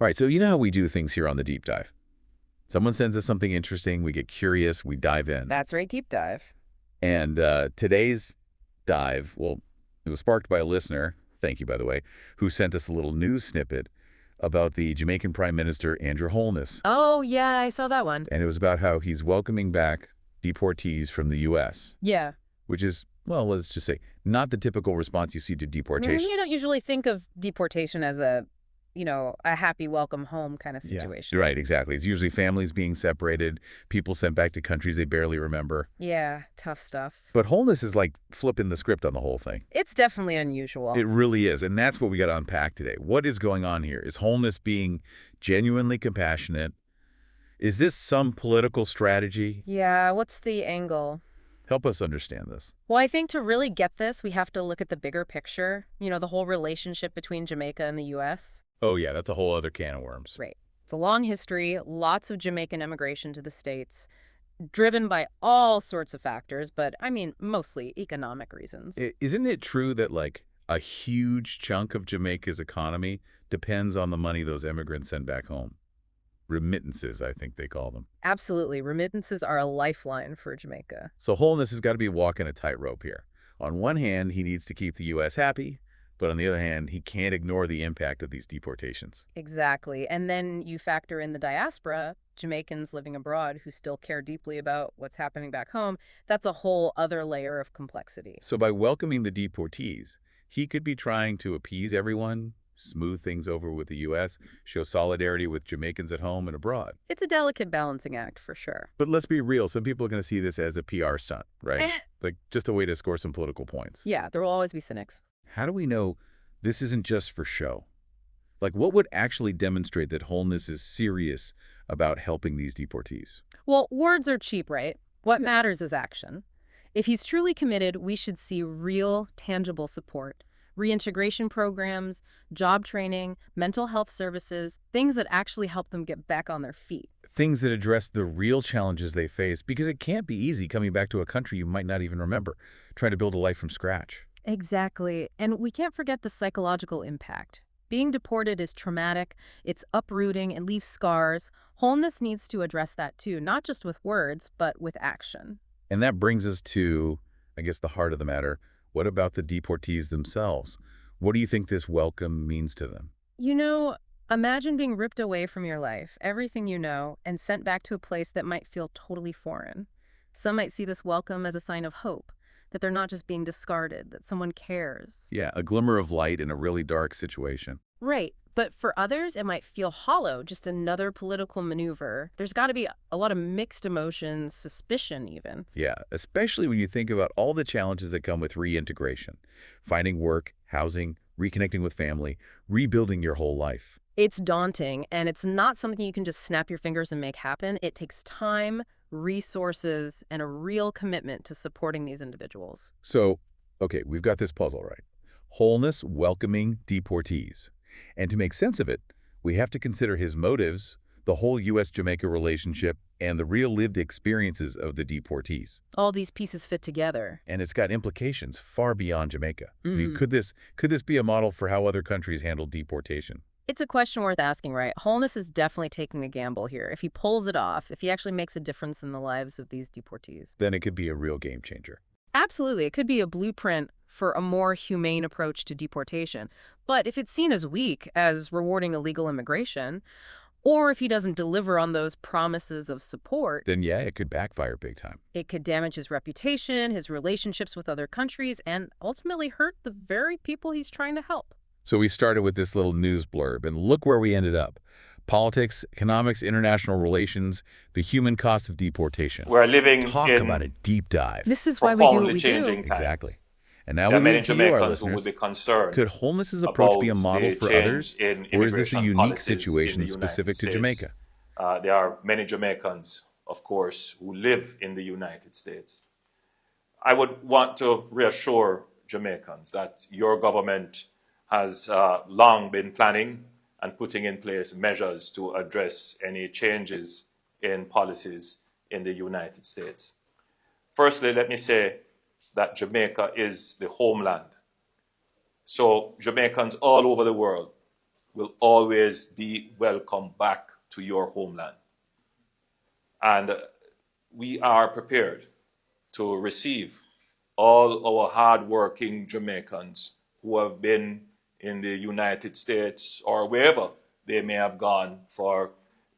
All right, so you know how we do things here on the Deep Dive. Someone sends us something interesting, we get curious, we dive in. That's right, deep dive. And today's dive, well, it was sparked by a listener, thank you, by the way, who sent us a little news snippet about the Jamaican Prime Minister, Andrew Holness. Oh, yeah, I saw that one. And it was about how he's welcoming back deportees from the U.S., Yeah. which is, well, let's just say, not the typical response you see to deportation. You don't usually think of deportation as a happy welcome home kind of situation. Right, exactly. It's usually families being separated, people sent back to countries they barely remember. Yeah, tough stuff. But Holness is like flipping the script on the whole thing. It's definitely unusual. It really is, and that's what we got to unpack today. What is going on here? Is Holness being genuinely compassionate? Is this some political strategy? Yeah, what's the angle? Help us understand this. Well, I think to really get this, we have to look at the bigger picture, the whole relationship between Jamaica and the U.S. Oh yeah, that's a whole other can of worms. Right. It's a long history, lots of Jamaican immigration to the States, driven by all sorts of factors, but I mean, mostly economic reasons. Isn't it true that like a huge chunk of Jamaica's economy depends on the money those immigrants send back home? Remittances, I think they call them. Absolutely. Remittances are a lifeline for Jamaica. So Holness has got to be walking a tightrope here. On one hand, he needs to keep the U.S. happy, but on the other hand, he can't ignore the impact of these deportations. Exactly. And then you factor in the diaspora, Jamaicans living abroad who still care deeply about what's happening back home. That's a whole other layer of complexity. So by welcoming the deportees, he could be trying to appease everyone, smooth things over with the U.S., show solidarity with Jamaicans at home and abroad. It's a delicate balancing act for sure. But let's be real, some people are going to see this as a PR stunt, right? Eh. Like just a way to score some political points. Yeah, there will always be cynics. How do we know this isn't just for show? Like, what would actually demonstrate that Holness is serious about helping these deportees? Well, words are cheap, right? What matters is action. If he's truly committed, we should see real, tangible support. Reintegration programs, job training, mental health services, things that actually help them get back on their feet. Things that address the real challenges they face, because it can't be easy coming back to a country you might not even remember, trying to build a life from scratch. Exactly. And we can't forget the psychological impact. Being deported is traumatic, it's uprooting, and leaves scars. Wholeness needs to address that too, not just with words, but with action. And that brings us to, I guess, the heart of the matter. What about the deportees themselves? What do you think this welcome means to them? Imagine being ripped away from your life, everything you know, and sent back to a place that might feel totally foreign. Some might see this welcome as a sign of hope, that they're not just being discarded, that someone cares. Yeah, a glimmer of light in a really dark situation. Right. But for others, it might feel hollow, just another political maneuver. There's got to be a lot of mixed emotions, suspicion even. Yeah, especially when you think about all the challenges that come with reintegration. Finding work, housing, reconnecting with family, rebuilding your whole life. It's daunting, and it's not something you can just snap your fingers and make happen. It takes time, resources, and a real commitment to supporting these individuals. So, okay, we've got this puzzle, right? Wholeness welcoming deportees. And to make sense of it, we have to consider his motives, the whole U.S.-Jamaica relationship, and the real lived experiences of the deportees. All these pieces fit together. And it's got implications far beyond Jamaica. I mean, Mhm. could this be a model for how other countries handle deportation? It's a question worth asking, right? Wholeness is definitely taking a gamble here. If he pulls it off, if he actually makes a difference in the lives of these deportees. Then it could be a real game changer. Absolutely. It could be a blueprint for a more humane approach to deportation. But if it's seen as weak, as rewarding illegal immigration, or if he doesn't deliver on those promises of support, Then yeah, it could backfire big time. it could damage his reputation, his relationships with other countries, and ultimately hurt the very people he's trying to help. So we started with this little news blurb, and look where we ended up. Politics, economics, international relations, the human cost of deportation. We're living Talk in about a deep dive. This is why we do what profoundly we changing do. times. Exactly. And now There we are many leave to you, our Jamaicans who would listeners. be concerned Could Holness's approach be a about model the for change others, in or is this a immigration unique policies in situation the United specific to States. Jamaica? There are many Jamaicans, of course, who live in the United States. I would want to reassure Jamaicans that your government has long been planning and putting in place measures to address any changes in policies in the United States. Firstly, let me say that Jamaica is the homeland. So Jamaicans all over the world will always be welcome back to your homeland. And we are prepared to receive all our hard-working Jamaicans who have been in the United States or wherever they may have gone for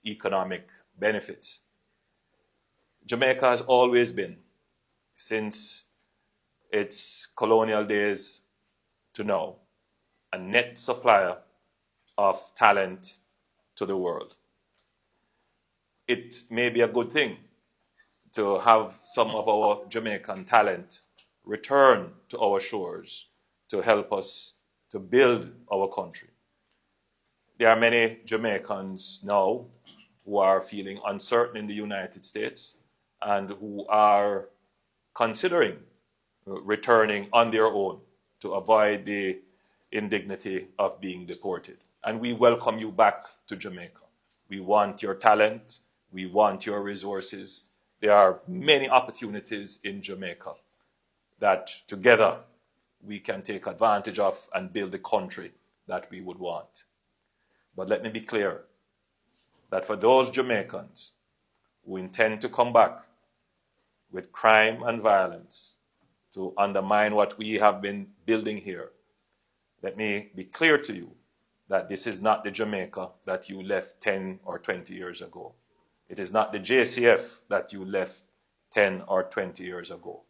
economic benefits. Jamaica has always been, since its colonial days to now, a net supplier of talent to the world. It may be a good thing to have some of our Jamaican talent return to our shores to help us to build our country. There are many Jamaicans now who are feeling uncertain in the United States and who are considering returning on their own to avoid the indignity of being deported. And we welcome you back to Jamaica. We want your talent. We want your resources. There are many opportunities in Jamaica that together we can take advantage of and build the country that we would want. But let me be clear that for those Jamaicans who intend to come back with crime and violence to undermine what we have been building here, let me be clear to you that this is not the Jamaica that you left 10 or 20 years ago. It is not the JCF that you left 10 or 20 years ago.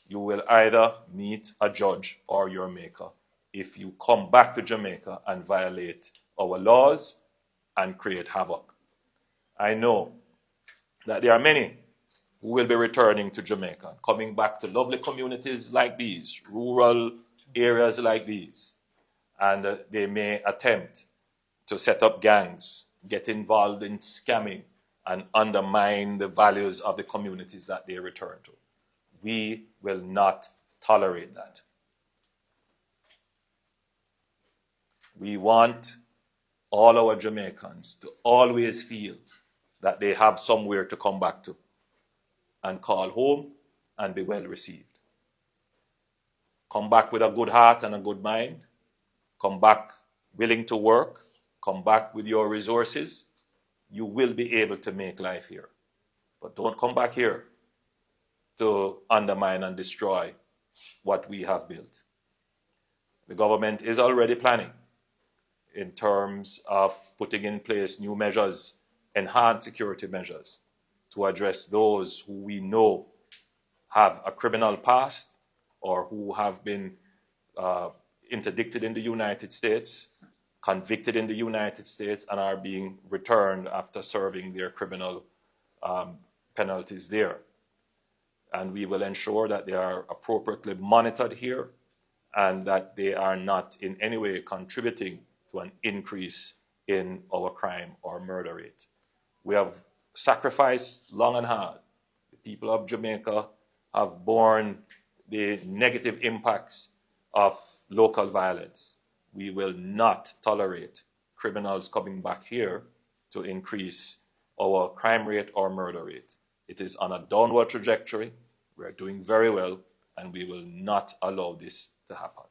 You will either meet a judge or your maker if you come back to Jamaica and violate our laws and create havoc. I know that there are many who will be returning to Jamaica, coming back to lovely communities like these, rural areas like these, and they may attempt to set up gangs, get involved in scamming, and undermine the values of the communities that they return to. We will not tolerate that. We want all our Jamaicans to always feel that they have somewhere to come back to and call home and be well received. Come back with a good heart and a good mind. Come back willing to work. Come back with your resources. You will be able to make life here. But don't come back here to undermine and destroy what we have built. The government is already planning in terms of putting in place new measures, enhanced security measures, to address those who we know have a criminal past or who have been interdicted in the United States, convicted in the United States, and are being returned after serving their criminal penalties there. And we will ensure that they are appropriately monitored here and that they are not in any way contributing to an increase in our crime or murder rate. We have sacrificed long and hard. The people of Jamaica have borne the negative impacts of local violence. We will not tolerate criminals coming back here to increase our crime rate or murder rate. It is on a downward trajectory. We are doing very well, and we will not allow this to happen.